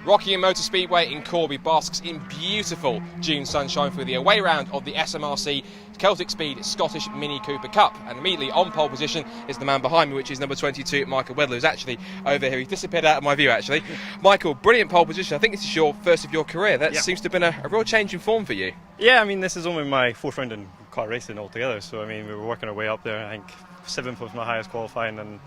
Rockingham Motor Speedway in Corby basks in beautiful June sunshine for the away round of the SMRC Celtic Speed Scottish Mini Cooper Cup. And immediately on pole position is the man behind me, which is number 22, Michael Wedler, who's actually over here. He's disappeared out of my view, actually. Michael, brilliant pole position. I think this is your first of your career. That seems to have been a real change in form for you. Yeah, I mean, this is only my fourth round in car racing altogether. So, I mean, we were working our way up there. I think 7th was my highest qualifying, and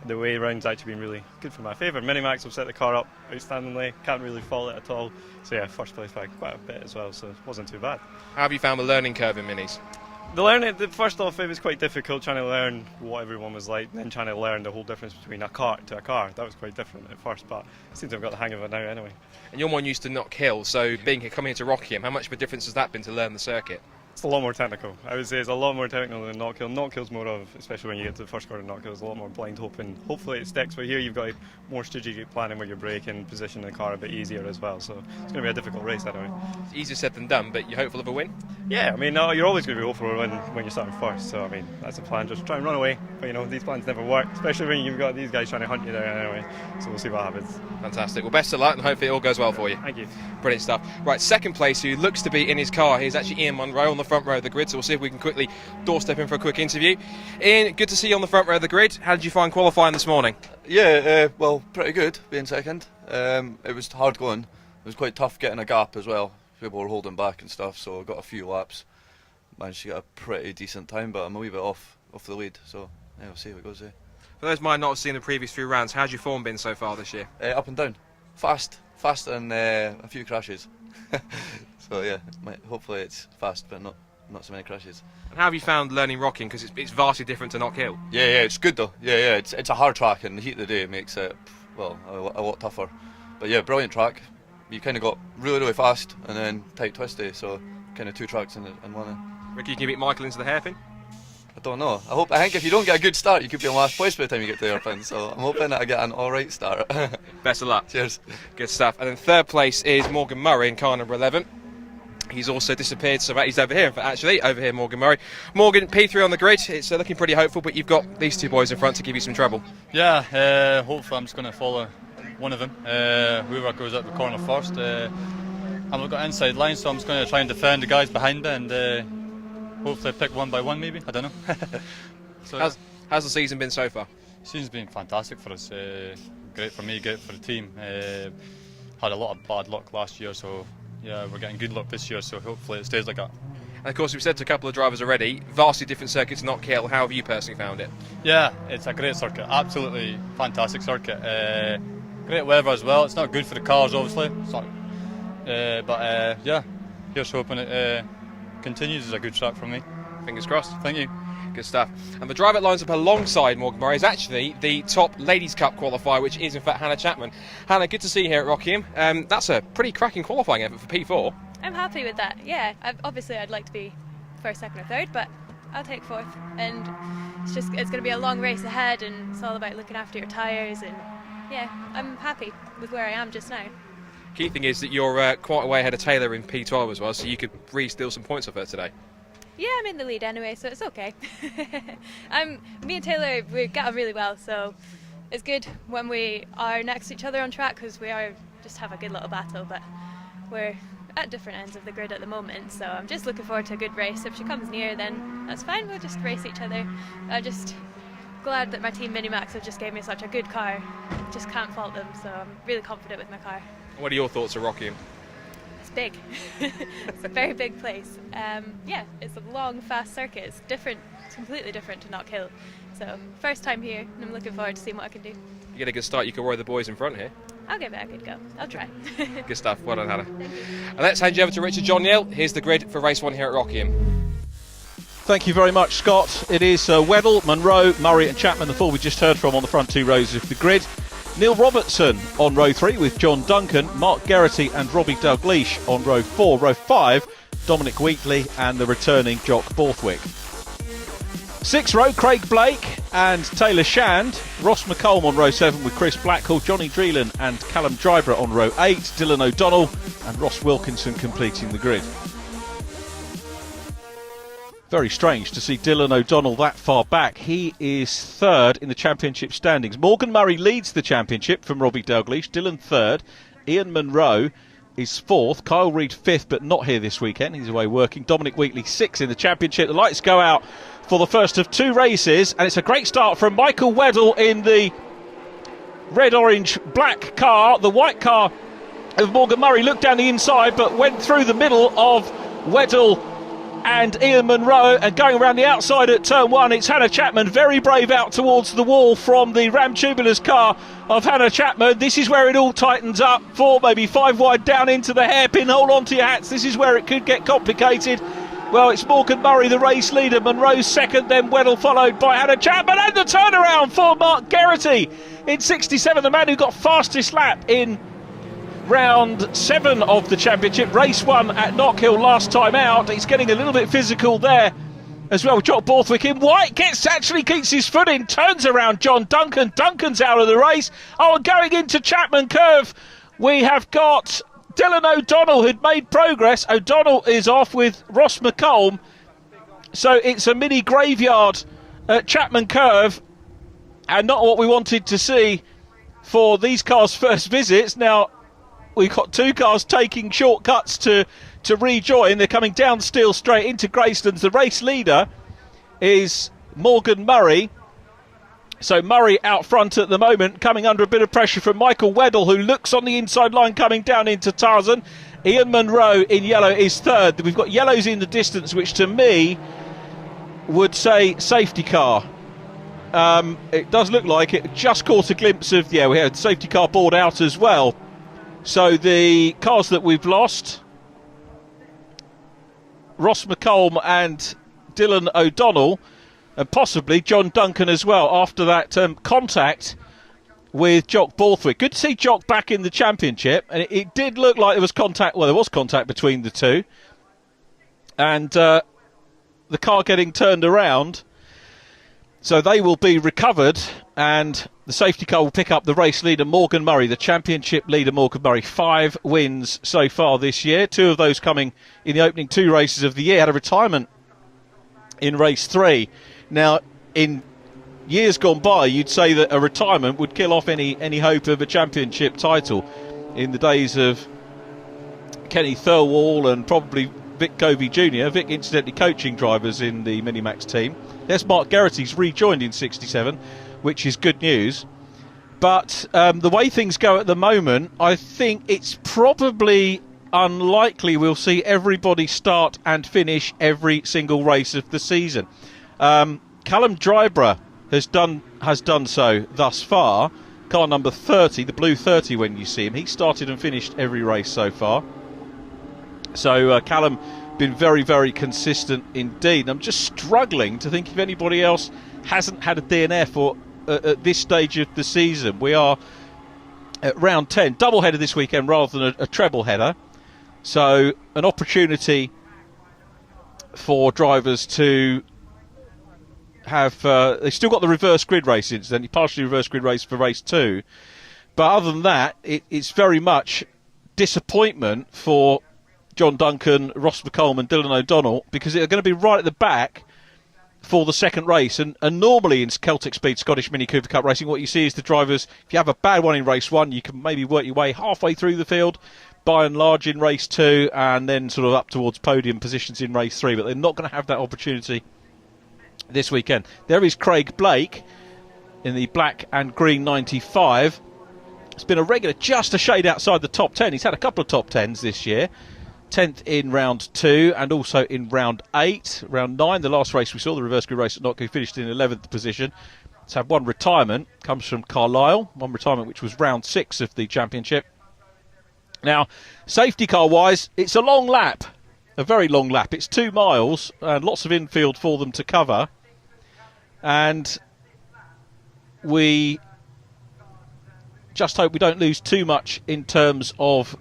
the way round's actually been really good for my favour. Minimax have set the car up outstandingly, can't really fault it at all. So yeah, first place by quite a bit as well, so it wasn't too bad. How have you found the learning curve in minis? First off, it was quite difficult trying to learn what everyone was like, and then trying to learn the whole difference between a kart to a car. That was quite different at first, but I seem to have got the hang of it now anyway. And you're more used to Knock Hill, so coming into Rockingham, how much of a difference has that been to learn the circuit? It's a lot more technical. I would say it's a lot more technical than Knock Hill. Knock Hill's more of, especially when you get to the first corner of Knock Hill, it's a lot more blind hoping. Hopefully it sticks, but here you've got more strategic planning where you're braking, positioning the car a bit easier as well. So it's going to be a difficult race anyway. It's easier said than done, but you're hopeful of a win? Yeah, I mean, no, you're always going to be hopeful of a win when you're starting first. So I mean, that's the plan. Just try and run away. But you know, these plans never work, especially when you've got these guys trying to hunt you there anyway. So we'll see what happens. Fantastic. Well, best of luck, and hopefully it all goes well for you. Thank you. Brilliant stuff. Right, second place, who looks to be in his car. Here's actually Ian Munro on the front row of the grid. So we'll see if we can quickly doorstep in for a quick interview. Ian, good to see you on the front row of the grid. How did you find qualifying this morning? Yeah, well, pretty good being second. It was hard going. It was quite tough getting a gap as well. People were holding back and stuff, so I got a few laps. Managed to get a pretty decent time, but I'm a wee bit off the lead, so yeah, we'll see how it goes there. For those who might not have seen the previous few rounds, how's your form been so far this year? Up and down. Fast and a few crashes. So yeah, hopefully it's fast, but not so many crashes. And how have you found learning rocking? Because it's vastly different to Knock Hill. Yeah, it's good though. Yeah, it's a hard track, and the heat of the day makes it, well, a lot tougher. But yeah, brilliant track. You kind of got really fast and then tight twisty, so kind of two tracks in one. Ricky, can you beat Michael into the hairpin? I don't know. I think if you don't get a good start, you could be in last place by the time you get to the hairpin. So I'm hoping that I get an alright start. Best of luck. Cheers. Good stuff. And then third place is Morgan Murray in car number 11. He's also disappeared, so he's over here, over here, Morgan Murray. Morgan, P3 on the grid. It's looking pretty hopeful, but you've got these two boys in front to give you some trouble. Yeah, hopefully I'm just going to follow one of them. Whoever goes up the corner first. I've got inside line, so I'm just going to try and defend the guys behind me and hopefully pick one by one, maybe. I don't know. So, how's the season been so far? Season's been fantastic for us. Great for me, great for the team. Had a lot of bad luck last year, so yeah, we're getting good luck this year, so hopefully it stays like that. And of course, we've said to a couple of drivers already, vastly different circuits to Knock Hill. How have you personally found it? Yeah, it's a great circuit, absolutely fantastic circuit. Great weather as well. It's not good for the cars, obviously. It's not, but yeah, here's hoping it continues. Is a good track from me. Fingers crossed. Thank you. Good stuff. And the driver that lines up alongside Morgan Murray is actually the top Ladies' Cup qualifier, which is in fact Hannah Chapman. Hannah, good to see you here at Rockingham. That's a pretty cracking qualifying effort for P4. I'm happy with that, yeah. Obviously I'd like to be first, second or third, but I'll take fourth. And it's going to be a long race ahead, and it's all about looking after your tyres, and yeah, I'm happy with where I am just now. Key thing is that you're quite a way ahead of Taylor in P12 as well, so you could really steal some points off her today. Yeah, I'm in the lead anyway, so it's okay. Me and Taylor, we get on really well, so it's good when we are next to each other on track, because we just have a good little battle, but we're at different ends of the grid at the moment, so I'm just looking forward to a good race. If she comes near, then that's fine, we'll just race each other. I'm just glad that my team Minimax have just gave me such a good car. Just can't fault them, so I'm really confident with my car. What are your thoughts of Rockingham? It's big. It's a very big place. Yeah, it's a long, fast circuit. It's different, it's completely different to Knock Hill. So first time here, and I'm looking forward to seeing what I can do. You get a good start, you can worry the boys in front here. I'll give it a good go. I'll try. Good stuff. Well done, Hannah. And let's hand you over to Richard John Neal. Here's the grid for race 1 here at Rockingham. Thank you very much, Scott. It is Weddle, Munro, Murray and Chapman, the four we just heard from on the front two rows of the grid. Neil Robertson on row 3 with John Duncan, Mark Geraghty and Robbie Dalgleish on row 4. Row 5, Dominic Wheatley and the returning Jock Borthwick. 6th row, Craig Blake and Taylor Shand. Ross McColm on row 7 with Chris Blackhall, Johnny Dreelan and Callum Drybrough on row 8. Dylan O'Donnell and Ross Wilkinson completing the grid. Very strange to see Dylan O'Donnell that far back. He is 3rd in the championship standings. Morgan Murray leads the championship from Robbie Dalgleish. Dylan 3rd. Ian Munro is 4th. Kyle Reid 5th, but not here this weekend. He's away working. Dominic Wheatley 6th in the championship. The lights go out for the first of 2 races, and it's a great start from Michael Weddle in the red, orange, black car. The white car of Morgan Murray looked down the inside, but went through the middle of Weddle and Ian Munro, and going around the outside at turn 1, it's Hannah Chapman, very brave out towards the wall from the Ram Tubulars car of Hannah Chapman. This is where it all tightens up. 4, maybe 5 wide down into the hairpin. Hold on to your hats. This is where it could get complicated. Well, it's Morgan Murray, the race leader. Munro's second, then Weddle, followed by Hannah Chapman. And the turnaround for Mark Geraghty in 67, the man who got fastest lap in round 7 of the championship. Race 1 at Knockhill last time out. He's getting a little bit physical there as well. Jock Borthwick in white actually keeps his foot in, turns around John Duncan. Duncan's out of the race. Oh, and going into Chapman Curve, we have got Dylan O'Donnell, who'd made progress. O'Donnell is off with Ross McColm. So it's a mini graveyard at Chapman Curve, and not what we wanted to see for these cars' first visits. Now, we've got 2 cars taking shortcuts to rejoin. They're coming down Steel Straight into Greystones. The race leader is Morgan Murray. So Murray out front at the moment, coming under a bit of pressure from Michael Weddle, who looks on the inside line coming down into Tarzan. Ian Munro in yellow is 3rd. We've got yellows in the distance, which to me would say safety car. It does look like it. Just caught a glimpse of, we had safety car board out as well. So the cars that we've lost, Ross McColm and Dylan O'Donnell, and possibly John Duncan as well, after that contact with Jock Borthwick. Good to see Jock back in the championship, and it did look like there was contact. Well, there was contact between the two, and the car getting turned around. So they will be recovered, and the safety car will pick up the race leader, Morgan Murray, the championship leader, Morgan Murray. 5 wins so far this year, 2 of those coming in the opening 2 races of the year. Had a retirement in race 3. Now, in years gone by, you'd say that a retirement would kill off any hope of a championship title. In the days of Kenny Thirlwall and probably Vic Covey Jr., Vic incidentally coaching drivers in the Minimax team. There's Mark Geraghty's rejoined in 67, which is good news. But the way things go at the moment, I think it's probably unlikely we'll see everybody start and finish every single race of the season. Callum Dryborough has done so thus far. Car number 30, the blue 30 when you see him. He started and finished every race so far. So Callum been very, very consistent indeed. I'm just struggling to think if anybody else hasn't had a DNF at this stage of the season. We are at round 10, double header this weekend rather than a treble header. So an opportunity for drivers to have they've still got the reverse grid race incidentally, partially reverse grid race for race 2, but other than that it's very much disappointment for John Duncan, Ross McColm and Dylan O'Donnell, because they're going to be right at the back for the second race. And normally in Celtic Speed Scottish Mini Cooper Cup racing, what you see is the drivers, if you have a bad one in race 1, you can maybe work your way halfway through the field by and large in race 2, and then sort of up towards podium positions in race 3, but they're not going to have that opportunity this weekend. There is Craig Blake in the black and green 95. It's been a regular, just a shade outside the top 10. He's had a couple of top 10s this year. 10th in round 2 and also in round 8. Round 9, the last race we saw, the reverse grid race at Knockhill, finished in 11th position. It's had one retirement, comes from Carlisle, one retirement which was round 6 of the championship. Now, safety car wise, it's a long lap, a very long lap. It's 2 miles and lots of infield for them to cover. And we just hope we don't lose too much in terms of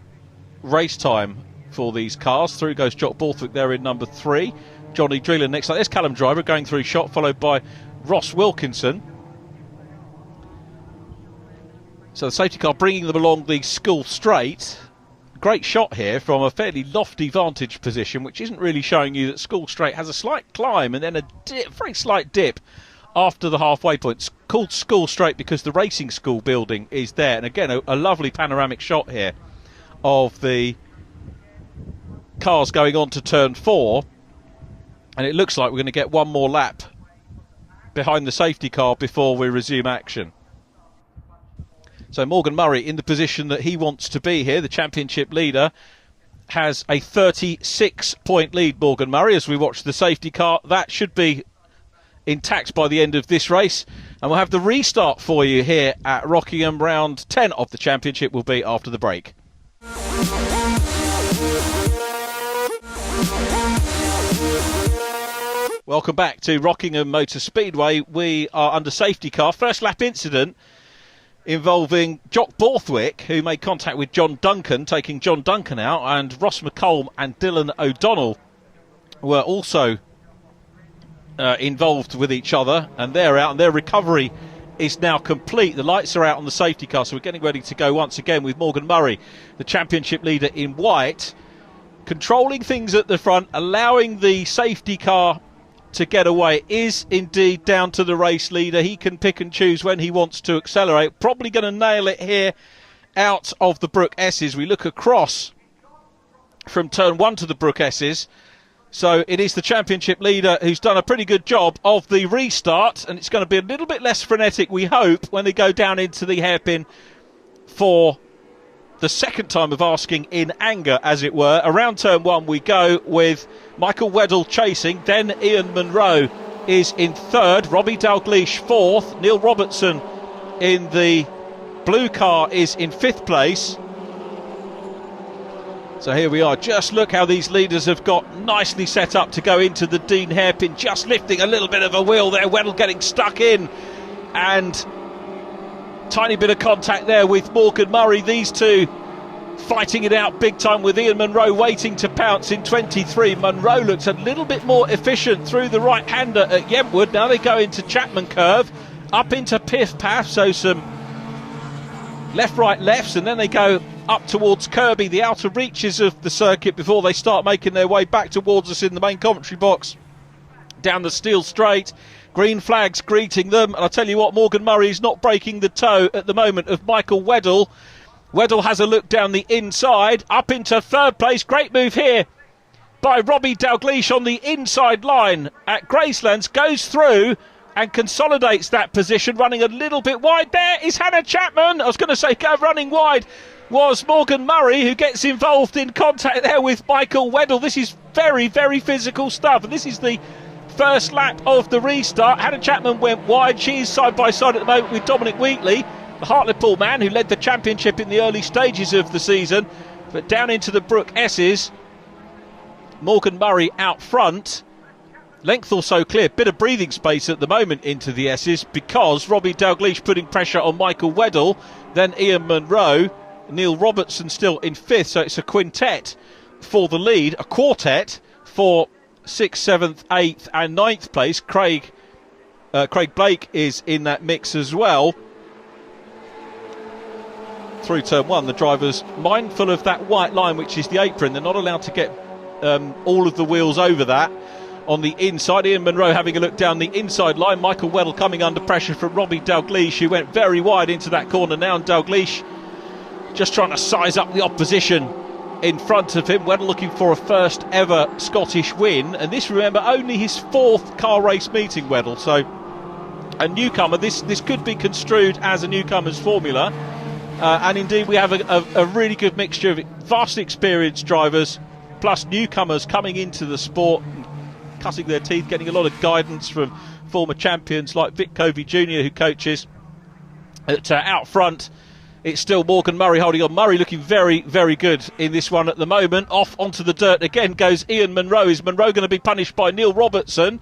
race time for these cars. Through goes Jock Borthwick there in number 3. Johnny Dreeland next up. There's Callum Driver going through shot, followed by Ross Wilkinson. So the safety car bringing them along the school straight. Great shot here from a fairly lofty vantage position, which isn't really showing you that School Straight has a slight climb and then a very slight dip after the halfway point. It's called School Straight because the racing school building is there. And again, a lovely panoramic shot here of the cars going on to turn 4, and it looks like we're going to get one more lap behind the safety car before we resume action. So Morgan Murray in the position that he wants to be here, the championship leader, has a 36-point lead, Morgan Murray, as we watch the safety car. That should be intact by the end of this race, and we'll have the restart for you here at Rockingham. Round 10 of the championship will be after the break. Welcome back to Rockingham Motor Speedway. We are under safety car. First lap incident involving Jock Borthwick, who made contact with John Duncan, taking John Duncan out, and Ross McColm and Dylan O'Donnell were also involved with each other, and they're out, and their recovery is now complete. The lights are out on the safety car, so we're getting ready to go once again with Morgan Murray, the championship leader in white, controlling things at the front, allowing the safety car to get away. It is indeed down to the race leader. He can pick and choose when he wants to accelerate. Probably going to nail it here out of the Brook S's. We look across from turn 1 to the Brook S's. So it is the championship leader who's done a pretty good job of the restart, and it's going to be a little bit less frenetic, we hope, when they go down into the hairpin for the second time of asking in anger, as it were. Around turn 1 we go with Michael Weddle chasing, then Ian Munro is in third, Robbie Dalgleish fourth, Neil Robertson in the blue car is in fifth place. So here we are. Just look how these leaders have got nicely set up to go into the Dean hairpin. Just lifting a little bit of a wheel there. Weddle getting stuck in, and tiny bit of contact there with Morgan Murray. These two fighting it out big time, with Ian Munro waiting to pounce in 23. Munro looks a little bit more efficient through the right-hander at Yentwood. Now they go into Chapman Curve, up into Piff Path, so some left-right lefts, and then they go up towards Kirby, the outer reaches of the circuit, before they start making their way back towards us in the main commentary box. Down the steel straight, green flags greeting them, and I'll tell you what, Morgan Murray is not breaking the toe at the moment of Michael Weddle. Weddle has a look down the inside, up into third place. Great move here by Robbie Dalgleish on the inside line at Gracelands, goes through and consolidates that position, running a little bit wide. There is Hannah Chapman. I was going to say running wide was Morgan Murray, who gets involved in contact there with Michael Weddle. This is very, very physical stuff, and this is the first lap of the restart. Hannah Chapman went wide. She is side by side at the moment with Dominic Wheatley, the Hartlepool man who led the championship in the early stages of the season. But down into the Brook S's, Morgan Murray out front, length or so clear, bit of breathing space at the moment into the S's, because Robbie Dalgleish putting pressure on Michael Weddle, then Ian Munro, Neil Robertson still in fifth. So it's a quintet for the lead, a quartet for 6th, 7th, 8th and 9th place. Craig Blake is in that mix as well. Through turn 1, the drivers mindful of that white line, which is the apron. They're not allowed to get all of the wheels over that. On the inside, Ian Munro having a look down the inside line. Michael Weddle coming under pressure from Robbie Dalgleish, who went very wide into that corner now, and Dalgleish just trying to size up the opposition in front of him. Weddle looking for a first ever Scottish win, and this, remember, only his 4th car race meeting, Weddle, so a newcomer. This could be construed as a newcomer's formula, and indeed we have a really good mixture of vastly experienced drivers plus newcomers coming into the sport, cutting their teeth, getting a lot of guidance from former champions like Vic Covey Jr., who coaches. Out front, it's still Morgan Murray holding on. Murray looking very, very good in this one at the moment. Off onto the dirt again goes Ian Munro. Is Munro going to be punished by Neil Robertson?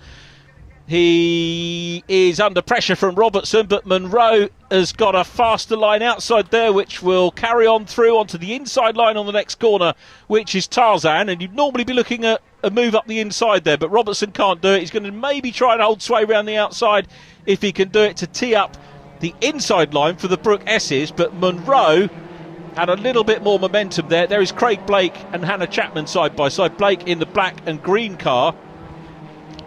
He is under pressure from Robertson, but Munro has got a faster line outside there, which will carry on through onto the inside line on the next corner, which is Tarzan. And you'd normally be looking at a move up the inside there, but Robertson can't do it. He's going to maybe try and hold sway around the outside if he can do it to tee up the inside line for the Brook S's, but Munro had a little bit more momentum there. There is Craig Blake and Hannah Chapman side by side. Blake in the black and green car,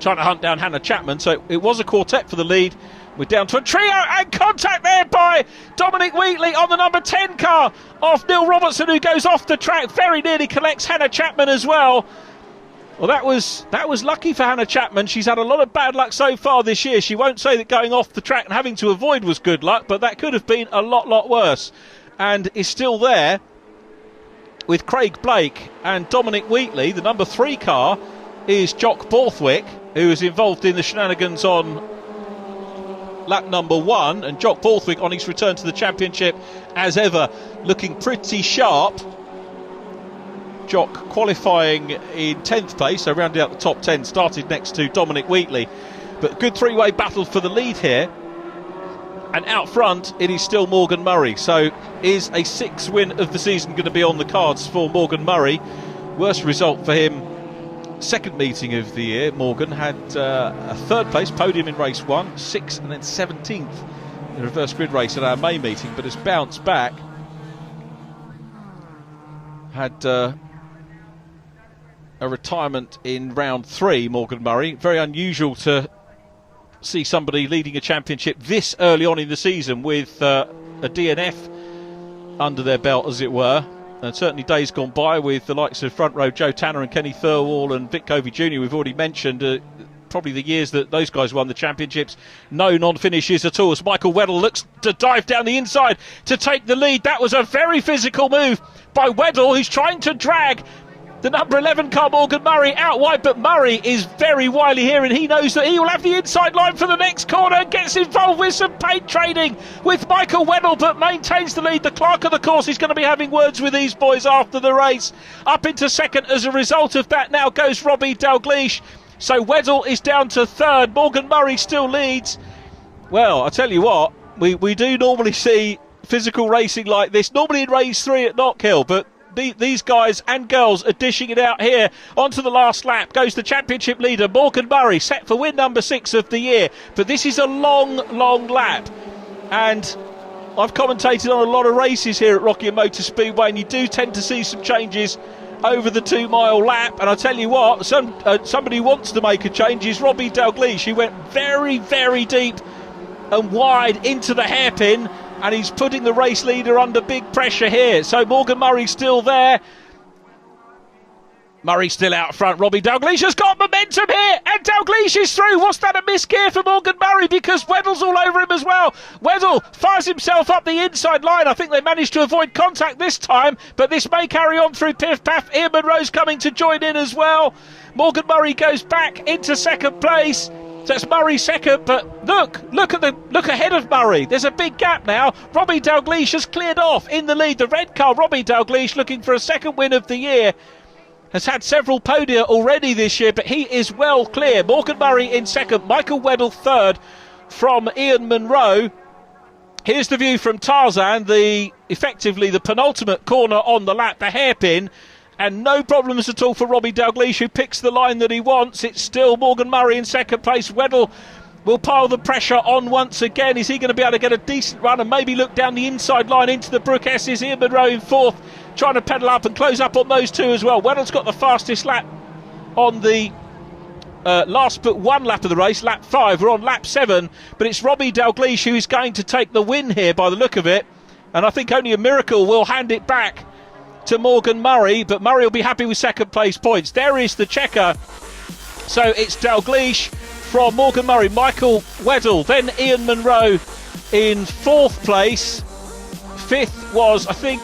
trying to hunt down Hannah Chapman. So it was a quartet for the lead. We're down to a trio, and contact there by Dominic Wheatley on the number 10 car off Neil Robertson, who goes off the track, very nearly collects Hannah Chapman as well. Well, that was lucky for Hannah Chapman. She's had a lot of bad luck so far this year. She won't say that going off the track and having to avoid was good luck, but that could have been a lot worse. And is still there with Craig Blake and Dominic Wheatley. The number 3 car is Jock Borthwick, who is involved in the shenanigans on lap number 1, and Jock Borthwick on his return to the championship as ever, looking pretty sharp. Jock qualifying in 10th place, so rounding out the top 10, started next to Dominic Wheatley. But good three-way battle for the lead here. And out front, it is still Morgan Murray. So is a 6th win of the season going to be on the cards for Morgan Murray? Worst result for him, second meeting of the year. Morgan had a 3rd place podium in race 1, 6th and then 17th in the reverse grid race at our May meeting, but has bounced back. Had a retirement in round 3, Morgan Murray. Very unusual to see somebody leading a championship this early on in the season with a DNF under their belt, as it were. And certainly days gone by with the likes of front row Joe Tanner and Kenny Thirlwall and Vic Covey Jr. we've already mentioned, probably the years that those guys won the championships. No non-finishes at all as Michael Weddle looks to dive down the inside to take the lead. That was a very physical move by Weddle, who's trying to drag the number 11 car Morgan Murray out wide, but Murray is very wily here and he knows that he will have the inside line for the next corner and gets involved with some paint trading with Michael Weddle, but maintains the lead. The clerk of the course is going to be having words with these boys after the race. Up into second as a result of that now goes Robbie Dalgleish. So Weddle is down to 3rd. Morgan Murray still leads. Well, I tell you what, we do normally see physical racing like this, normally in race 3 at Knockhill, but these guys and girls are dishing it out here. Onto the last lap goes the championship leader Morgan Murray, set for win number 6 of the year. But this is a long lap, and I've commentated on a lot of races here at Rockingham Motor Speedway, and you do tend to see some changes over the 2-mile lap. And I tell you what, somebody who wants to make a change is Robbie Dalgleish, who went very deep and wide into the hairpin, and he's putting the race leader under big pressure here. So Morgan Murray's still there. Murray still out front. Robbie Dalgleish has got momentum here, and Dalgleish is through. Was that a misgear for Morgan Murray? Because Weddle's all over him as well. Weddle fires himself up the inside line. I think they managed to avoid contact this time, but this may carry on through Piff Paff. Ian Monroe's coming to join in as well. Morgan Murray goes back into second place. So it's Murray second, but look ahead of Murray. There's a big gap now. Robbie Dalgleish has cleared off in the lead. The red car, Robbie Dalgleish, looking for a 2nd win of the year. Has had several podia already this year, but he is well clear. Morgan Murray in 2nd, Michael Weddle 3rd from Ian Monroe. Here's the view from Tarzan, effectively the penultimate corner on the lap, the hairpin. And no problems at all for Robbie Dalgleish, who picks the line that he wants. It's still Morgan Murray in 2nd place. Weddle will pile the pressure on once again. Is he going to be able to get a decent run and maybe look down the inside line into the Brook S's? Ian Monroe in 4th, trying to pedal up and close up on those two as well. Weddle's got the fastest lap on the last but one lap of the race, lap 5. We're on lap 7, but it's Robbie Dalgleish who is going to take the win here by the look of it. And I think only a miracle will hand it back to Morgan Murray, but Murray will be happy with 2nd place points. There is the checker. So it's Dalgleish from Morgan Murray, Michael Weddle, then Ian Monroe in 4th place. 5th was, I think,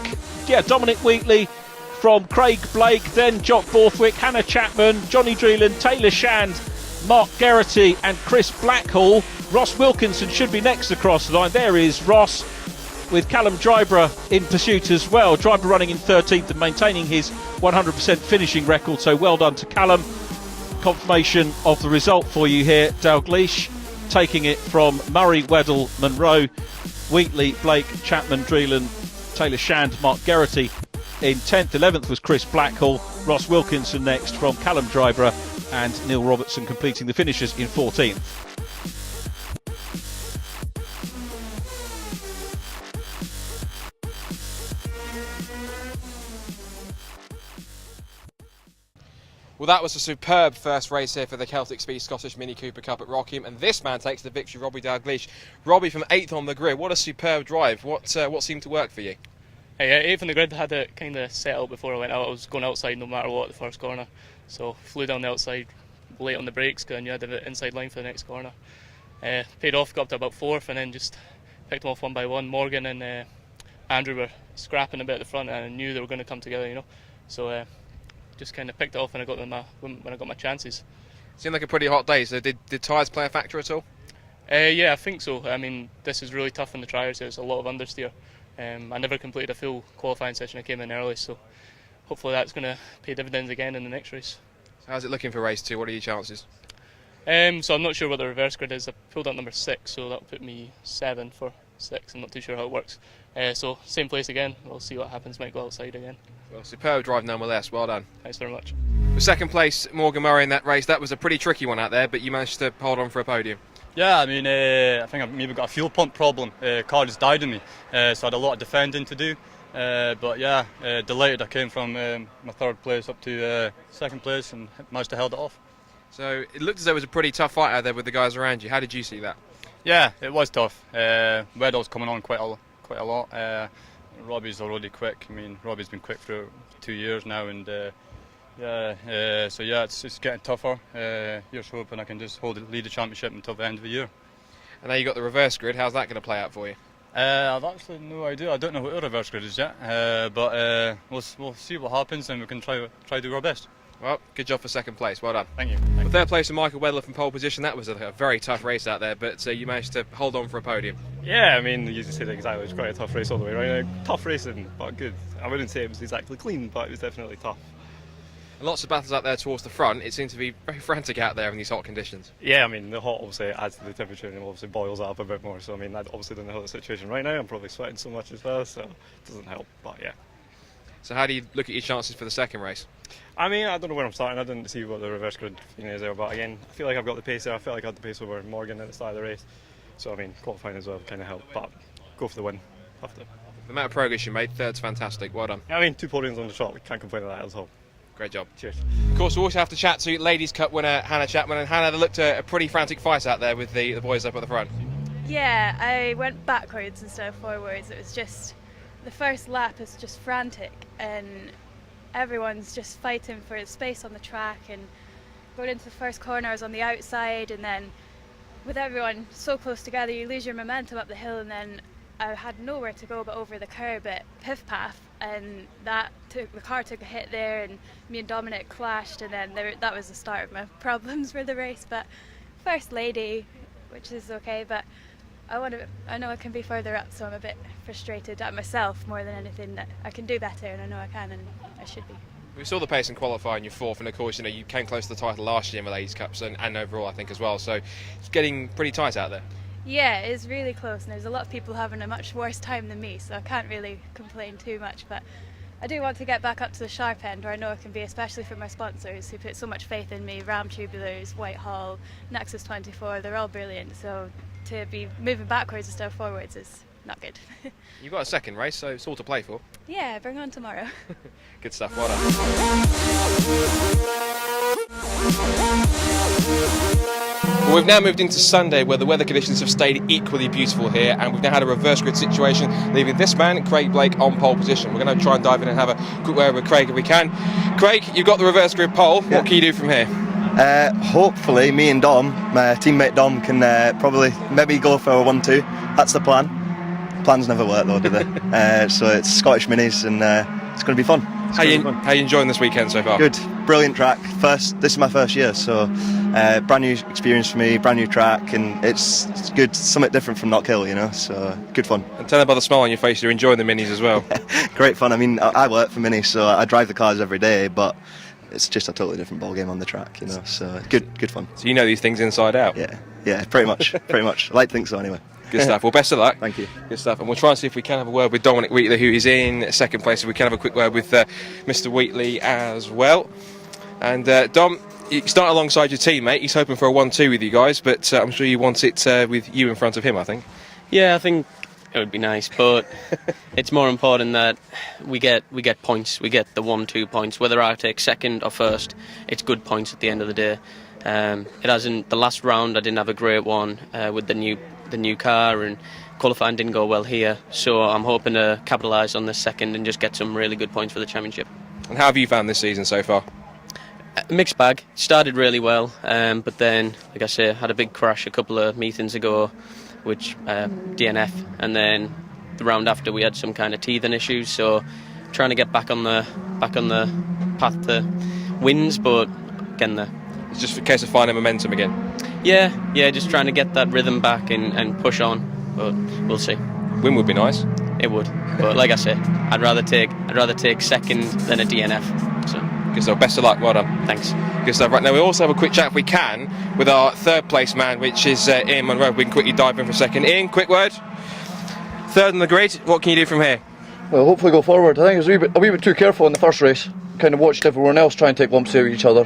Dominic Wheatley from Craig Blake, then Jock Borthwick, Hannah Chapman, Johnny Dreeland, Taylor Shand, Mark Geraghty and Chris Blackhall. Ross Wilkinson should be next across the line. There is Ross, with Callum Dryborough in pursuit as well. Dryborough running in 13th and maintaining his 100% finishing record, so well done to Callum. Confirmation of the result for you here. Dalgleish taking it from Murray, Weddle, Monroe, Wheatley, Blake, Chapman, Dreeland, Taylor Shand, Mark Geraghty in 10th. 11th was Chris Blackhall. Ross Wilkinson next from Callum Dryborough, and Neil Robertson completing the finishes in 14th. Well, that was a superb first race here for the Celtic Speed Scottish Mini Cooper Cup at Rockingham, and this man takes the victory, Robbie Dalgleish. Robbie from 8th on the grid. What a superb drive. What seemed to work for you? Hey, 8th on the grid, had it kind of set up before I went out. I was going outside no matter what at the first corner, so flew down the outside, late on the brakes, because I knew I had the inside line for the next corner. Paid off, got up to about 4th, and then just picked them off one by one. Morgan and Andrew were scrapping a bit at the front, and I knew they were going to come together, you know. So just kind of picked it off when I got my chances. Seemed like a pretty hot day. So did tyres play a factor at all? Yeah, I think so. I mean, this is really tough on the tyres. There's a lot of understeer. I never completed a full qualifying session. I came in early, so hopefully that's going to pay dividends again in the next race. So how's it looking for race 2? What are your chances? So I'm not sure what the reverse grid is. I pulled up number 6, so that'll put me 7 for 6. I'm not too sure how it works. So same place again. We'll see what happens. Might go outside again. Well, superb drive nonetheless. Well done. Thanks very much. For second place, Morgan Murray in that race. That was a pretty tricky one out there, but you managed to hold on for a podium. Yeah, I mean, I think I've maybe got a fuel pump problem. Car just died on me, so I had a lot of defending to do. But yeah, delighted I came from my 3rd place up to 2nd place and managed to hold it off. So it looked as though it was a pretty tough fight out there with the guys around you. How did you see that? Yeah, it was tough. Weddell's coming on quite a lot. Robbie's already quick. I mean, Robbie's been quick for 2 years now, and so yeah, it's getting tougher. Here's hoping I can just lead the championship until the end of the year. And now you got the reverse grid. How's that going to play out for you? I've actually no idea. I don't know what the reverse grid is yet, but we'll see what happens, and we can try to do our best. Well, good job for second place. Well done. Thank you. For third place for Michael Weddell from pole position. That was a very tough race out there, but you managed to hold on for a podium. Yeah, I mean, you just said it exactly. It was quite a tough race all the way around. Tough racing, but good. I wouldn't say it was exactly clean, but it was definitely tough. And lots of battles out there towards the front. It seemed to be very frantic out there in these hot conditions. Yeah, I mean, the hot obviously adds to the temperature and obviously boils it up a bit more. So, I mean, I obviously don't know the situation right now. I'm probably sweating so much as well, so it doesn't help, but yeah. So how do you look at your chances for the second race? I mean, I don't know where I'm starting. I didn't see what the reverse grid is there, but again, I feel like I've got the pace there. I feel like I had the pace over Morgan at the start of the race. So, I mean, qualifying as well kind of helped, but go for the win. Have to. The amount of progress you made, third's fantastic. Well done. Yeah, I mean, 2 podiums on the trot. We can't complain about that at all. Great job. Cheers. Of course, we also have to chat to Ladies' Cup winner Hannah Chapman. And Hannah, looked a pretty frantic fight out there with the boys up at the front. Yeah, I went backwards instead of forwards. It was just, the first lap is just frantic, and everyone's just fighting for space on the track, and going into the first corner I was on the outside, and then with everyone so close together you lose your momentum up the hill, and then I had nowhere to go but over the curb at Piff Path, and the car took a hit there, and me and Dominic clashed, and then that was the start of my problems for the race. But first lady, which is okay, but I know I can be further up, so I'm a bit frustrated at myself more than anything, that I can do better, and I know I can, and I should be. We saw the pace in qualifying, you're 4th, and of course, you came close to the title last year in the Ladies' Cups and overall, I think, as well. So it's getting pretty tight out there. Yeah, it's really close, and there's a lot of people having a much worse time than me, so I can't really complain too much. But I do want to get back up to the sharp end, where I know I can be, especially for my sponsors who put so much faith in me. Ram Tubulars, Whitehall, Nexus 24, they're all brilliant. So to be moving backwards instead of forwards is not good. You've got a second race, so it's all to play for. Yeah, bring on tomorrow. Good stuff, well done. Well, we've now moved into Sunday, where the weather conditions have stayed equally beautiful here, and we've now had a reverse grid situation, leaving this man, Craig Blake, on pole position. We're going to try and dive in and have a quick word with Craig if we can. Craig, you've got the reverse grid pole. Yeah. What can you do from here? Hopefully, me and Dom, my teammate Dom, can probably maybe go for a 1-2. That's the plan. Plans never work though, do they? So it's Scottish Minis, and it's going to be fun. How are you enjoying this weekend so far? Good, brilliant track. This is my first year, so brand new experience for me, brand new track, and it's good, something different from Knockhill, so good fun. And tell them by the smile on your face you're enjoying the Minis as well. Great fun. I mean, I work for Minis, so I drive the cars every day, but it's just a totally different ball game on the track, so good fun. So you know these things inside out? Yeah, pretty much. I like to think so anyway. Good stuff. Well, best of luck. Thank you. Good stuff. And we'll try and see if we can have a word with Dominic Wheatley, who is in second place. If we can have a quick word with Mr. Wheatley as well. And Dom, you start alongside your teammate. He's hoping for a 1-2 with you guys, but I'm sure you want it with you in front of him, I think. Yeah, I think It would be nice, but it's more important that we get points. We get the 1-2 points. Whether I take second or first, it's good points at the end of the day. It hasn't. The last round, I didn't have a great one with the new car, and qualifying didn't go well here. So I'm hoping to capitalise on this second and just get some really good points for the championship. And how have you found this season so far? A mixed bag. Started really well, but then, like I say, had a big crash a couple of meetings ago, which DNF, and then the round after we had some kind of teething issues. So trying to get back on the path to wins, but getting there. It's just a case of finding momentum again. Yeah, just trying to get that rhythm back and push on, but we'll see. Win would be nice. It would, but like I said, I'd rather take second than a DNF. So. Good stuff. Best of luck. Well done. Thanks. Good stuff. Right now, we also have a quick chat, if we can, with our third place man, which is Ian Munro. We can quickly dive in for a second. Ian, quick word. Third on the grid. What can you do from here? Well, hopefully go forward. I think I was a wee bit too careful in the first race. Kind of watched everyone else try and take lumps out of each other.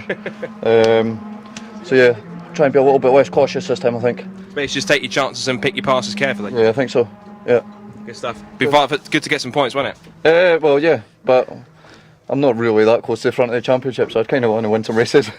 So yeah, try and be a little bit less cautious this time, I think. Maybe just take your chances and pick your passes carefully. Yeah, I think so. Yeah. Good stuff. Good to get some points, wasn't it? Well, yeah, but I'm not really that close to the front of the championship, so I'd kind of want to win some races.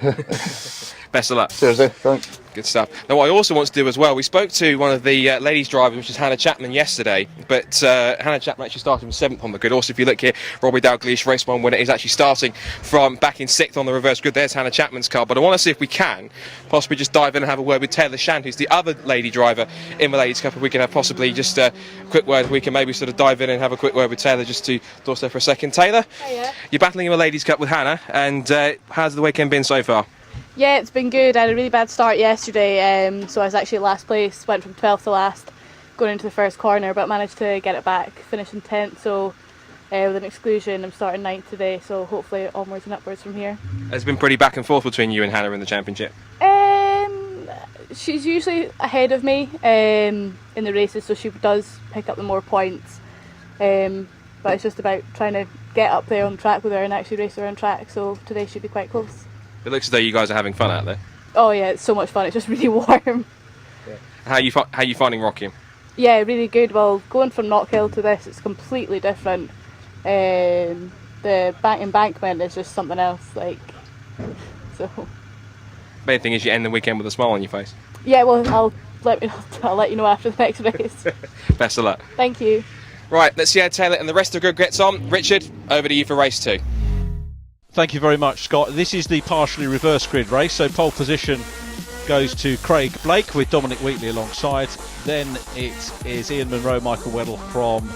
Best of luck. Cheers, thanks. Good stuff. Now, what I also want to do as well, we spoke to one of the ladies' drivers, which is Hannah Chapman, yesterday, but Hannah Chapman actually started from 7th on the grid. Also, if you look here, Robbie Dalglish, race 1 winner, is actually starting from back in 6th on the reverse grid. There's Hannah Chapman's car, but I want to see if we can possibly just dive in and have a word with Taylor Shand, who's the other lady driver in the Ladies' Cup. If we can have possibly just a quick word, we can maybe sort of dive in and have a quick word with Taylor just to doorstep there for a second. Taylor, Hiya. You're battling in the Ladies' Cup with Hannah, and how's the weekend been so far? Yeah, it's been good. I had a really bad start yesterday, so I was actually last place, went from 12th to last, going into the first corner, but managed to get it back, finishing 10th, so with an exclusion I'm starting 9th today, so hopefully onwards and upwards from here. It's been pretty back and forth between you and Hannah in the championship. She's usually ahead of me in the races, so she does pick up the more points, but it's just about trying to get up there on track with her and actually race her on track, so today should be quite close. It looks as though you guys are having fun out there. Oh yeah, it's so much fun. It's just really warm. Yeah. How are you finding Rockingham? Yeah, really good. Well, going from Knockhill to this, it's completely different. The embankment is just something else. So. Main thing is you end the weekend with a smile on your face. Yeah, well, I'll let you know after the next race. Best of luck. Thank you. Right, let's see how Taylor and the rest of the grid gets on. Richard, over to you for race 2. Thank you very much, Scott. This is the partially reverse grid race, so pole position goes to Craig Blake with Dominic Wheatley alongside. Then it is Ian Munro, Michael Weddle from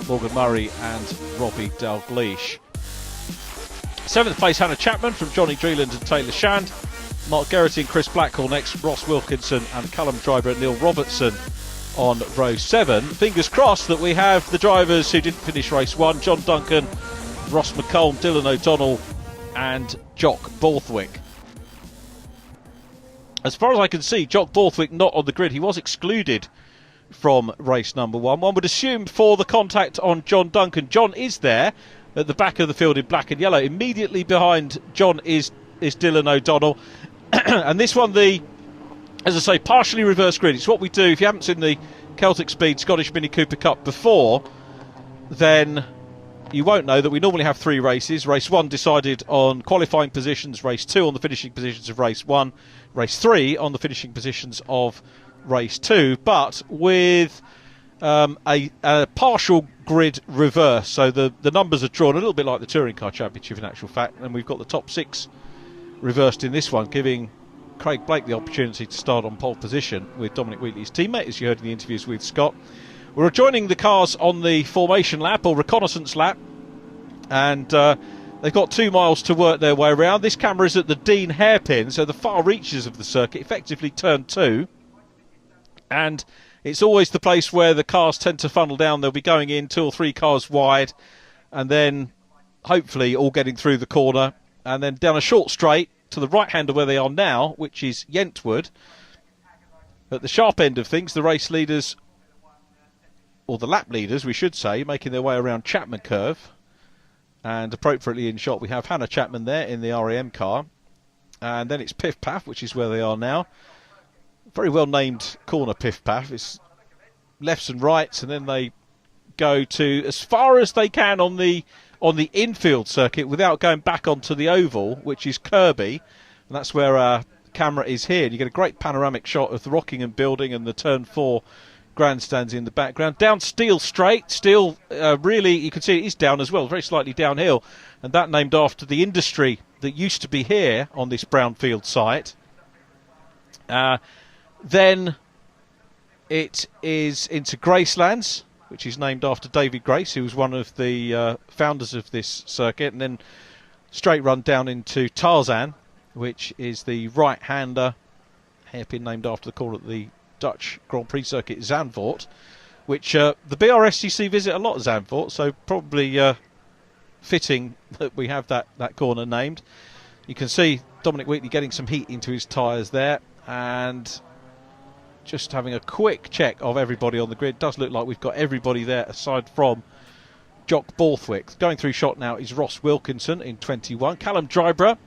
Morgan Murray and Robbie Dalglish. 7th place, Hannah Chapman from Johnny Dreeland and Taylor Shand. Mark Geraghty and Chris Blackwell next, Ross Wilkinson and Callum Driver, Neil Robertson on row 7. Fingers crossed that we have the drivers who didn't finish race 1, John Duncan, Ross McCulm, Dylan O'Donnell and Jock Borthwick. As far as I can see, Jock Borthwick not on the grid. He was excluded from race number 1. One would assume for the contact on John Duncan. John is there at the back of the field in black and yellow. Immediately behind John is Dylan O'Donnell. And this one, as I say, partially reverse grid. It's what we do. If you haven't seen the Celtic Speed Scottish Mini Cooper Cup before, then you won't know that we normally have 3 races. Race 1 decided on qualifying positions, race 2 on the finishing positions of race 1, race 3 on the finishing positions of race 2, but with a partial grid reverse. So the numbers are drawn a little bit like the Touring Car Championship in actual fact, and we've got the top 6 reversed in this one, giving Craig Blake the opportunity to start on pole position with Dominic Wheatley's teammate, as you heard in the interviews with Scott. We're joining the cars on the formation lap or reconnaissance lap, and they've got 2 miles to work their way around. This camera is at the Dean hairpin, so the far reaches of the circuit, effectively turn 2, and it's always the place where the cars tend to funnel down. They'll be going in 2 or 3 cars wide, and then hopefully all getting through the corner, and then down a short straight to the right hand of where they are now, which is Yentwood. At the sharp end of things, the race leaders, or the lap leaders we should say, making their way around Chapman Curve, and appropriately in shot we have Hannah Chapman there in the RAM car, and then it's Piff Paff, which is where they are now. Very well named corner, Piff Paff. It's lefts and rights, and then they go to as far as they can on the infield circuit without going back onto the oval, which is Kirby, and that's where our camera is here. And you get a great panoramic shot of the Rockingham building and the Turn 4 grandstands in the background. Down Steel Straight, Steel really, you can see it is down as well, very slightly downhill, and that named after the industry that used to be here on this brownfield site. Then it is into Gracelands, which is named after David Grace, who was one of the founders of this circuit, and then straight run down into Tarzan, which is the right-hander hairpin named after the corner at the Dutch Grand Prix circuit, Zandvoort, which the BRSCC visit a lot, Zandvoort, so probably fitting that we have that corner named. You can see Dominic Wheatley getting some heat into his tyres there, and just having a quick check of everybody on the grid. Does look like we've got everybody there aside from Jock Borthwick. Going through shot now is Ross Wilkinson in 21. Callum Dryborough,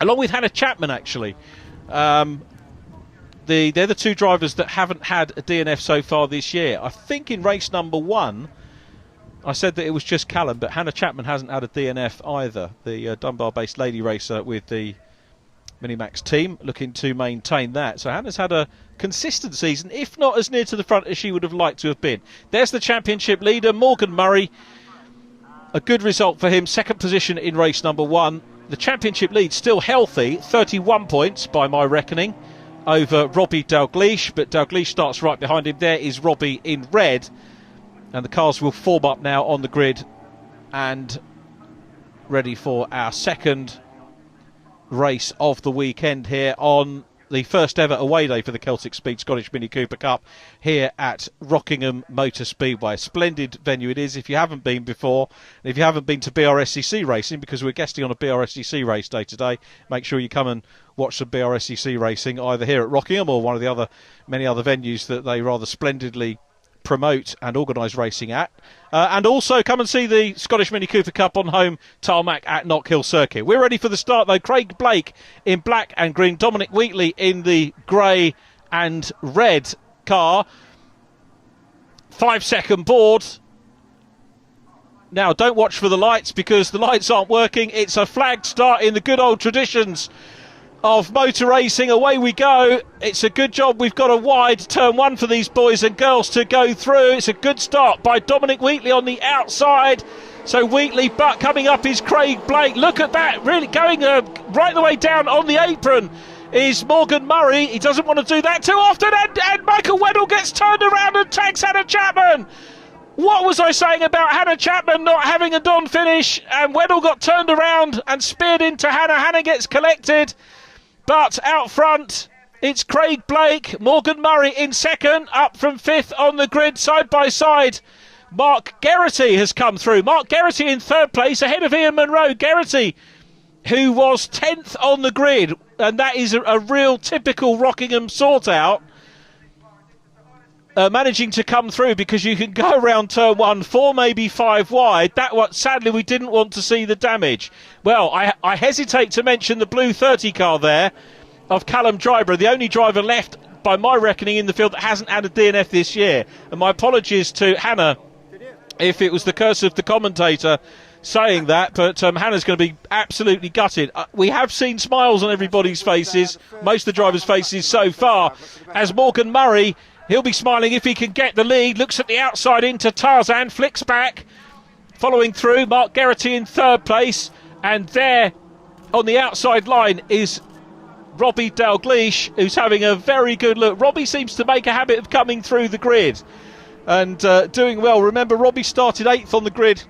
along with Hannah Chapman, actually. They're the two drivers that haven't had a DNF so far this year. I think in race number 1, I said that it was just Callum, but Hannah Chapman hasn't had a DNF either. The Dunbar-based lady racer with the Minimax team, looking to maintain that. So Hannah's had a consistent season, if not as near to the front as she would have liked to have been. There's the championship leader, Morgan Murray. A good result for him, second position in race number 1. The championship lead still healthy, 31 points by my reckoning, over Robbie Dalgleish, but Dalgleish starts right behind him. There is Robbie in red, and the cars will form up now on the grid and ready for our second race of the weekend here on the first ever away day for the Celtic Speed Scottish Mini Cooper Cup here at Rockingham Motor Speedway. Splendid venue it is if you haven't been before. And if you haven't been to BRSCC racing, because we're guesting on a BRSCC race day today, make sure you come and watch some BRSCC racing either here at Rockingham or one of the many other venues that they rather splendidly promote and organise racing at. And also come and see the Scottish Mini Cooper Cup on home tarmac at Knockhill Circuit. We're ready for the start though. Craig Blake in black and green, Dominic Wheatley in the grey and red car. 5-second board. Now don't watch for the lights because the lights aren't working. It's a flagged start in the good old traditions of motor racing. Away we go. It's a good job we've got a wide turn 1 for these boys and girls to go through. It's a good start by Dominic Wheatley on the outside. So Wheatley, but coming up is Craig Blake. Look at that, really going right the way down on the apron is Morgan Murray. He doesn't want to do that too often, and Michael Weddell gets turned around and tags Hannah Chapman. What was I saying about Hannah Chapman not having a Don finish? And Weddell got turned around and speared into Hannah. Hannah gets collected. But out front, it's Craig Blake, Morgan Murray in second, up from 5th on the grid, side by side. Mark Geraghty has come through. Mark Geraghty in 3rd place, ahead of Ian Munro. Geraghty, who was 10th on the grid, and that is a real typical Rockingham sort-out. Managing to come through because you can go around turn 1, 4, maybe 5 wide. Sadly, we didn't want to see the damage. Well, I hesitate to mention the blue 30 car there of Callum Dryborough, the only driver left, by my reckoning, in the field that hasn't had a DNF this year. And my apologies to Hannah if it was the curse of the commentator saying that, but Hannah's going to be absolutely gutted. We have seen smiles on everybody's faces, most of the drivers' faces so far, as Morgan Murray, he'll be smiling if he can get the lead. Looks at the outside into Tarzan, flicks back, following through. Mark Geraghty in 3rd place, and there on the outside line is Robbie Dalgleish, who's having a very good look. Robbie seems to make a habit of coming through the grid and doing well. Remember, Robbie started 8th on the grid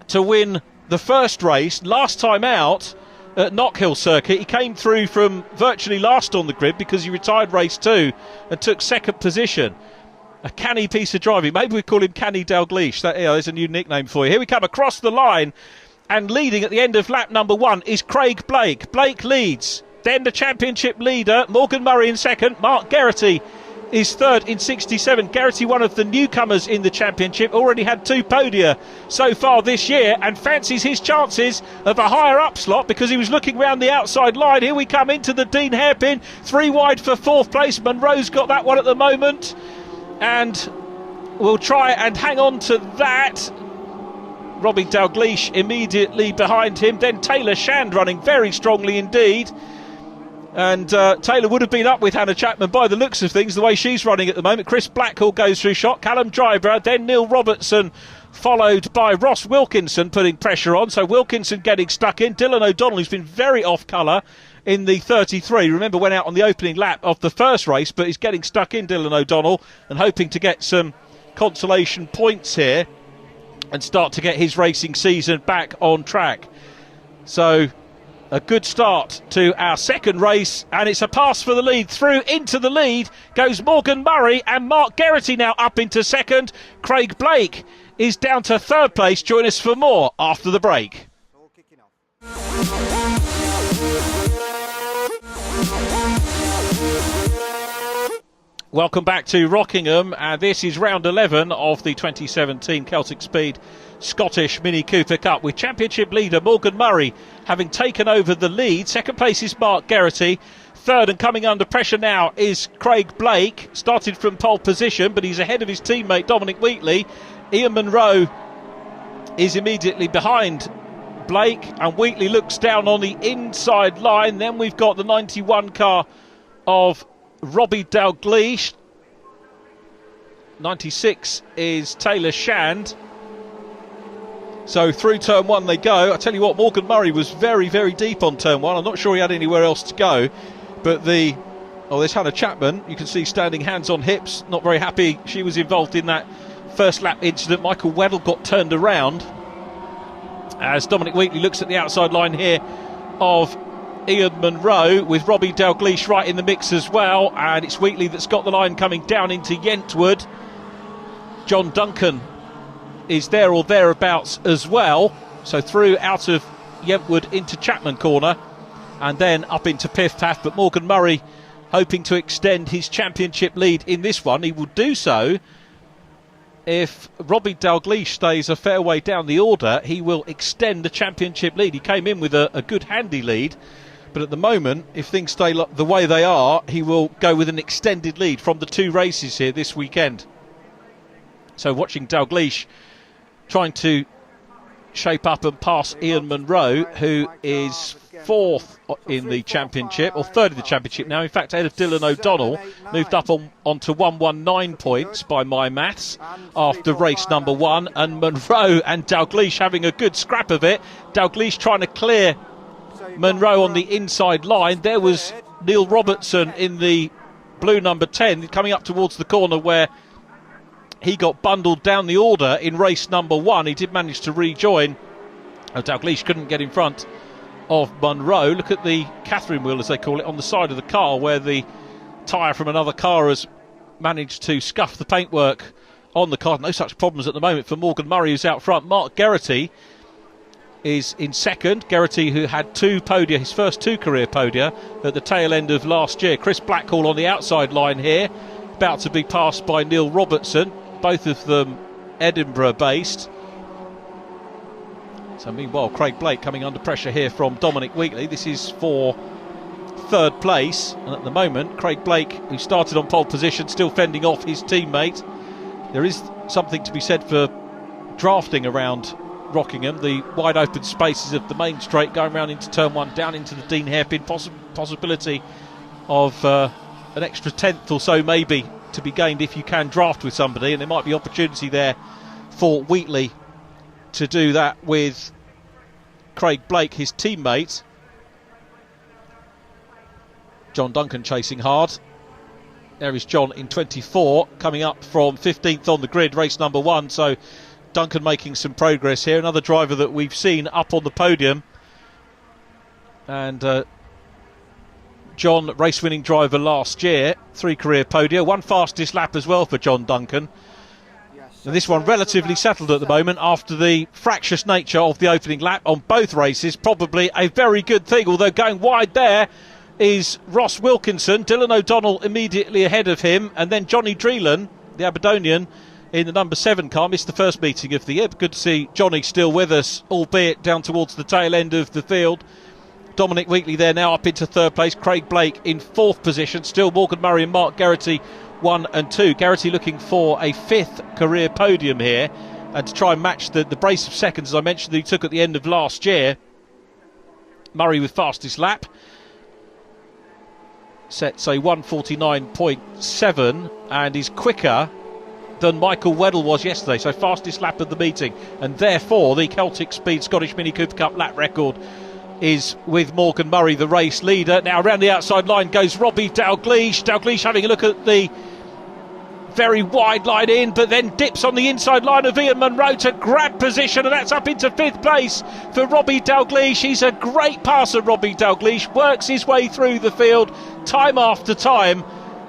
to win the first race. Last time out at Knockhill Circuit, he came through from virtually last on the grid because he retired race 2 and took 2nd position. A canny piece of driving. Maybe we call him Canny Dalgleish. There's a new nickname for you. Here we come across the line, and leading at the end of lap number 1 is Craig Blake. Blake leads. Then the championship leader, Morgan Murray in 2nd. Mark Geraghty is 3rd in 67. Geraghty, one of the newcomers in the championship, already had 2 podia so far this year and fancies his chances of a higher up slot because he was looking round the outside line. Here we come into the Dean hairpin, 3 wide for 4th place. Munro's got that one at the moment, and will try and hang on to that. Robbie Dalgleish immediately behind him. Then Taylor Shand running very strongly indeed. And Taylor would have been up with Hannah Chapman by the looks of things, the way she's running at the moment. Chris Blackhall goes through shot. Callum Dryburgh, then Neil Robertson, followed by Ross Wilkinson putting pressure on. So Wilkinson getting stuck in. Dylan O'Donnell, who's been very off colour in the 33. Remember, went out on the opening lap of the first race, but he's getting stuck in, Dylan O'Donnell, and hoping to get some consolation points here and start to get his racing season back on track. So a good start to our second race, and it's a pass for the lead. Through into the lead goes Morgan Murray, and Mark Geraghty now up into second. Craig Blake is down to third place. Join us for more after the break. Welcome back to Rockingham, and this is round 11 of the 2017 Celtic Speed Scottish Mini Cooper Cup, with championship leader Morgan Murray having taken over the lead. Second place is Mark Geraghty. Third and coming under pressure now is Craig Blake. Started from pole position, but he's ahead of his teammate Dominic Wheatley. Ian Munro is immediately behind Blake, and Wheatley looks down on the inside line. Then we've got the 91 car of Robbie Dalgleish. 96 is Taylor Shand. So through turn one they go. I tell you what, Morgan Murray was very, very deep on turn one. I'm not sure he had anywhere else to go. But there's Hannah Chapman. You can see standing hands on hips. Not very happy. She was involved in that first lap incident. Michael Weddle got turned around as Dominic Wheatley looks at the outside line here of Ian Munro, with Robbie Dalgleish right in the mix as well. And it's Wheatley that's got the line coming down into Yentwood. John Duncan is there or thereabouts as well. So through out of Yentwood into Chapman Corner and then up into Piff Paff. But Morgan Murray hoping to extend his championship lead in this one. He will do so if Robbie Dalgleish stays a fair way down the order. He will extend the championship lead. He came in with a good handy lead, but at the moment, if things stay the way they are, he will go with an extended lead from the two races here this weekend. So watching Dalgleish trying to shape up and pass Ian Munro, who is fourth in the championship, or third in the championship now. In fact, ahead of Dylan O'Donnell, moved up onto 119 points by my maths after race number one. And Munro and Dalgleish having a good scrap of it. Dalgleish trying to clear Munro on the inside line. There was Neil Robertson in the blue number 10 coming up towards the corner where he got bundled down the order in race number one. He did manage to rejoin. Dalgleish couldn't get in front of Munro. Look at the Catherine wheel, as they call it, on the side of the car, where the tyre from another car has managed to scuff the paintwork on the car. No such problems at the moment for Morgan Murray, who's out front. Mark Geraghty is in second. Geraghty, who had two podia, his first two career podia, at the tail end of last year. Chris Blackhall on the outside line here, about to be passed by Neil Robertson. Both of them Edinburgh based. So meanwhile, Craig Blake coming under pressure here from Dominic Wheatley. This is for third place, and at the moment Craig Blake, who started on pole position, still fending off his teammate. There is something to be said for drafting around Rockingham, the wide open spaces of the main straight, going round into turn one, down into the Dean Hairpin. Possibility of an extra tenth or so maybe to be gained if you can draft with somebody, and there might be opportunity there for Wheatley to do that with Craig Blake, his teammate. John Duncan chasing hard. There is John in 24, coming up from 15th on the grid, race number one. So Duncan making some progress here. Another driver that we've seen up on the podium. And John, race-winning driver last year, 3 career podia, 1 fastest lap as well for John Duncan. And this one relatively settled at the moment after the fractious nature of the opening lap on both races. Probably a very good thing, although going wide there is Ross Wilkinson. Dylan O'Donnell immediately ahead of him, and then Johnny Dreelan, the Aberdonian, in the number 7 car. Missed the first meeting of the year, but good to see Johnny still with us, albeit down towards the tail end of the field. Dominic Wheatley there now up into third place. Craig Blake in 4th position. Still Morgan Murray and Mark Geraghty 1 and 2. Garrity looking for a 5th career podium here, and to try and match the brace of seconds, as I mentioned, that he took at the end of last year. Murray with fastest lap. Sets a 1:49.7 and is quicker than Michael Weddle was yesterday, so fastest lap of the meeting, and therefore the Celtic Speed Scottish Mini Cooper Cup lap record is with Morgan Murray, the race leader. Now around the outside line goes Robbie Dalgleish. Dalgleish having a look at the very wide line in, but then dips on the inside line of Ian Munro to grab position, and that's up into 5th place for Robbie Dalgleish. He's a great passer, Robbie Dalgleish, works his way through the field time after time.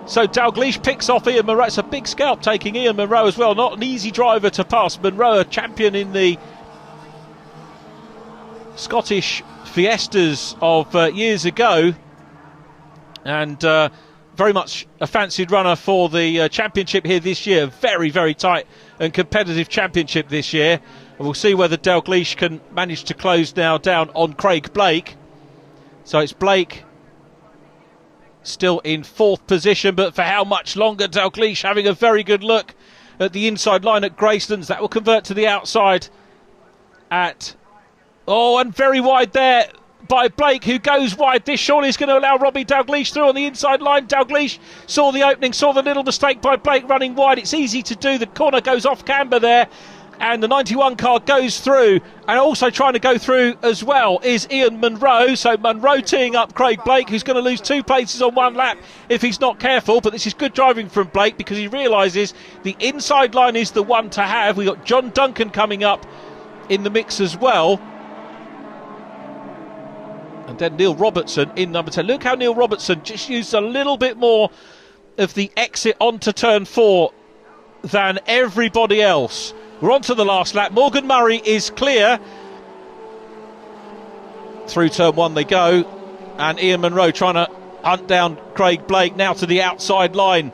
So Dalgleish picks off Ian Munro. It's a big scalp taking Ian Munro as well. Not an easy driver to pass. Munro, a champion in the Scottish Fiestas of years ago, and very much a fancied runner for the championship here this year. Very, very tight and competitive championship this year. And we'll see whether Dalgleish can manage to close now down on Craig Blake. So it's Blake still in 4th position, but for how much longer? Dalgleish having a very good look at the inside line at Gracelands. That will convert to the outside at... Oh, and very wide there by Blake, who goes wide. This surely is going to allow Robbie Dalgleish through on the inside line. Dalgleish saw the opening, saw the little mistake by Blake running wide. It's easy to do. The corner goes off camber there, and the 91 car goes through, and also trying to go through as well is Ian Munro. So Munro teeing up Craig Blake, who's going to lose 2 places on 1 lap if he's not careful. But this is good driving from Blake, because he realises the inside line is the one to have. We've got John Duncan coming up in the mix as well, and then Neil Robertson in number 10. Look how Neil Robertson just used a little bit more of the exit onto turn 4 than everybody else. We're on to the last lap. Morgan Murray is clear. Through turn 1 they go, and Ian Munro trying to hunt down Craig Blake. Now to the outside line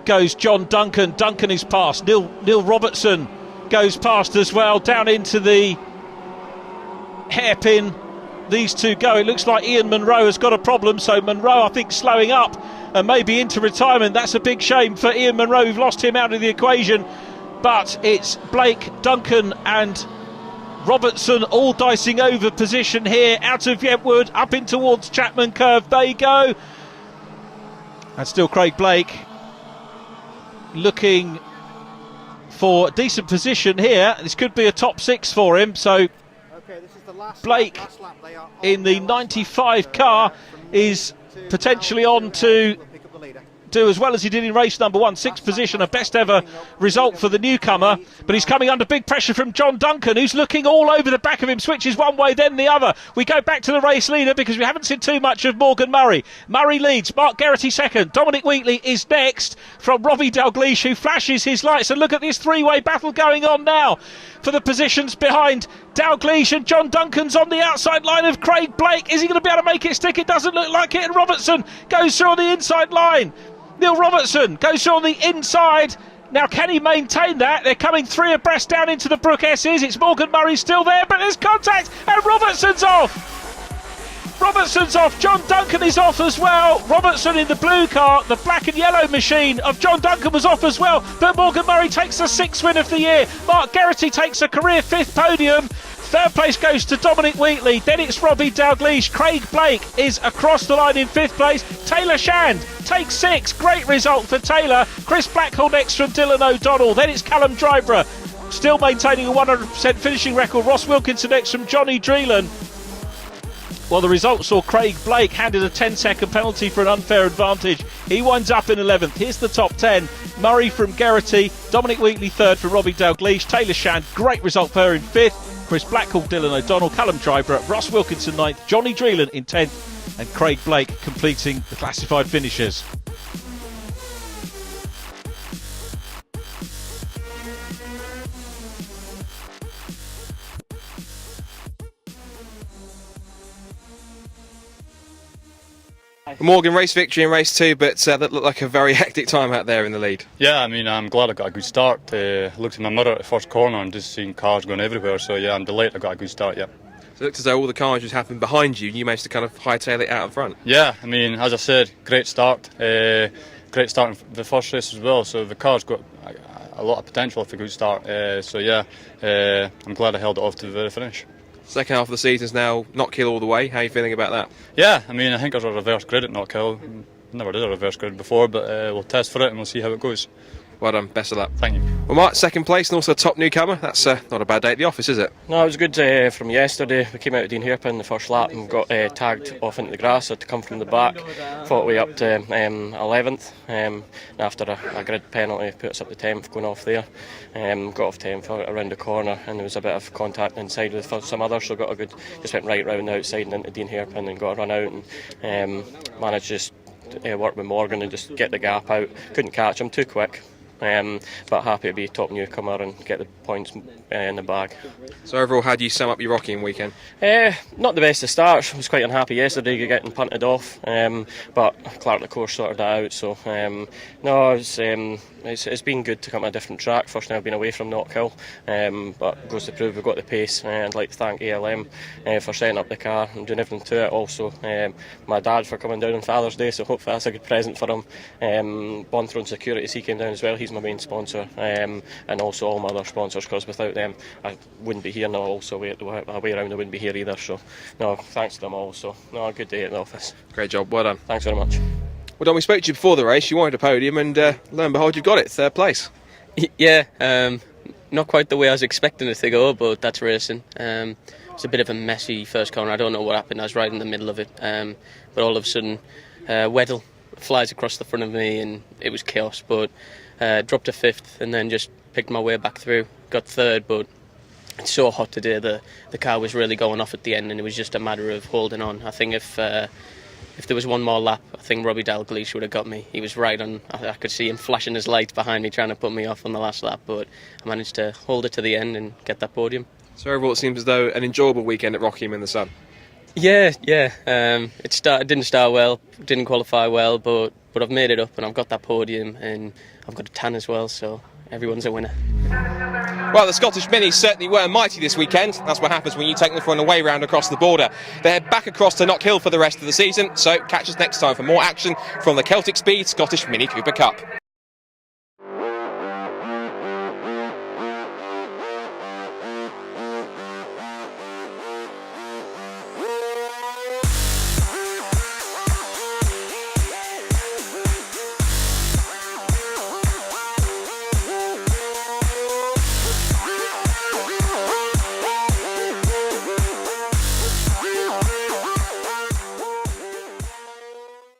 goes John Duncan. Duncan is past. Neil Robertson goes past as well, down into the hairpin. These two go. It looks like Ian Munro has got a problem, so Munro, I think, slowing up and maybe into retirement. That's a big shame for Ian Munro. We've lost him out of the equation, but it's Blake, Duncan and Robertson all dicing over position here. Out of Yetwood, up in towards Chapman Curve they go, and still Craig Blake looking for a decent position here. This could be a top 6 for him, so Blake in the 95 car is potentially on to do as well as he did in race number 1. 6th position, a best ever result for the newcomer, but he's coming under big pressure from John Duncan, who's looking all over the back of him, switches one way then the other. We go back to the race leader because we haven't seen too much of Morgan Murray. Murray leads, Mark Garrity second, Dominic Wheatley is next from Robbie Dalgleish, who flashes his lights, and look at this 3-way battle going on now for the positions behind Dalgleish, and John Duncan's on the outside line of Craig Blake. Is he going to be able to make it stick? It doesn't look like it, and Robertson goes through on the inside line. Neil Robertson goes through on the inside. Now, can he maintain that? They're coming 3 abreast down into the Brook S's. It's Morgan Murray still there, but there's contact, and Robertson's off. Robertson's off. John Duncan is off as well. Robertson in the blue car, the black and yellow machine of John Duncan was off as well. But Morgan Murray takes the 6th win of the year. Mark Garrity takes a career 5th podium. 3rd place goes to Dominic Wheatley. Then it's Robbie Dalgleish. Craig Blake is across the line in 5th place. Taylor Shand takes 6. Great result for Taylor. Chris Blackhall next from Dylan O'Donnell. Then it's Callum Dryborough, still maintaining a 100% finishing record. Ross Wilkinson next from Johnny Dreelan. Well, the results saw Craig Blake handed a 10-second penalty for an unfair advantage. He winds up in 11th. Here's the top 10. Murray from Garrity, Dominic Wheatley 3rd for Robbie Dalgleish, Taylor Shand, great result for her in 5th. Chris Blackhall, Dylan O'Donnell, Callum Dryborough, Ross Wilkinson 9th, Johnny Dreelan in 10th, and Craig Blake completing the classified finishers. Morgan, race victory in race 2, but that looked like a very hectic time out there in the lead. Yeah, I mean, I'm glad I got a good start. Looked in my mirror at the first corner and just seen cars going everywhere, so yeah, I'm delighted I got a good start, yeah. So it looked as though all the cars just happened behind you, and you managed to kind of hightail it out in front. Yeah, I mean, as I said, great start. Glad great start in the first race as well, so the car's got a lot of potential if a good start. So yeah, I'm glad I held it off to the very finish. Second half of the season's now Knockhill all the way. How are you feeling about that? Yeah, I mean, I think there's a reverse grid at Knockhill. Never did a reverse grid before, but we'll test for it and we'll see how it goes. Well done, best of luck. Thank you. Well, Mark, second place and also a top newcomer. That's not a bad day at the office, is it? No, it was good from yesterday. We came out of Dean Hairpin the first lap and got tagged off into the grass. So to come from the back, fought way up to 11th. And after a grid penalty, put us up to 10th going off there. Got off 10th around the corner, and there was a bit of contact inside with some others, so got a good, just went right round the outside and into Dean Hairpin and got a run out, and managed to just work with Morgan and just get the gap out. Couldn't catch him, too quick. But happy to be top newcomer and get the points in the bag. So overall, how do you sum up your Rockingham weekend? Not the best of starts. I was quite unhappy yesterday getting punted off, but Clark the course sorted that out. So no, it's been good to come to a different track. First time I've been away from Knockhill, but goes to prove we've got the pace. I'd like to thank ALM for setting up the car and doing everything to it. Also my dad for coming down on Father's Day, so hopefully that's a good present for him. Bonthron Securities, he came down as well. He's my main sponsor, and also all my other sponsors, because without them I wouldn't be here now. Also way around I wouldn't be here either, so no, thanks to them all. So no, good day at the office. Great job, well done. Thanks very much. Well, Don, we spoke to you before the race. You wanted a podium, and lo and behold, you've got it, third place. Yeah, not quite the way I was expecting it to go, but that's racing. It's a bit of a messy first corner. I don't know what happened. I was right in the middle of it, but all of a sudden Weddell flies across the front of me and it was chaos, but dropped to 5th and then just picked my way back through. Got 3rd, but it's so hot today, the car was really going off at the end, and it was just a matter of holding on. I think if there was one more lap, I think Robbie Dalglish would have got me. He was right on. I could see him flashing his lights behind me, trying to put me off on the last lap, but I managed to hold it to the end and get that podium. So overall, it seems as though an enjoyable weekend at Rockingham in the sun. Yeah. It didn't start well, didn't qualify well, but I've made it up and I've got that podium and I've got a tan as well, so everyone's a winner. Well, the Scottish Minis certainly were mighty this weekend. That's what happens when you take them for an away round across the border. They head back across to Knockhill for the rest of the season, so catch us next time for more action from the Celtic Speed Scottish Mini Cooper Cup.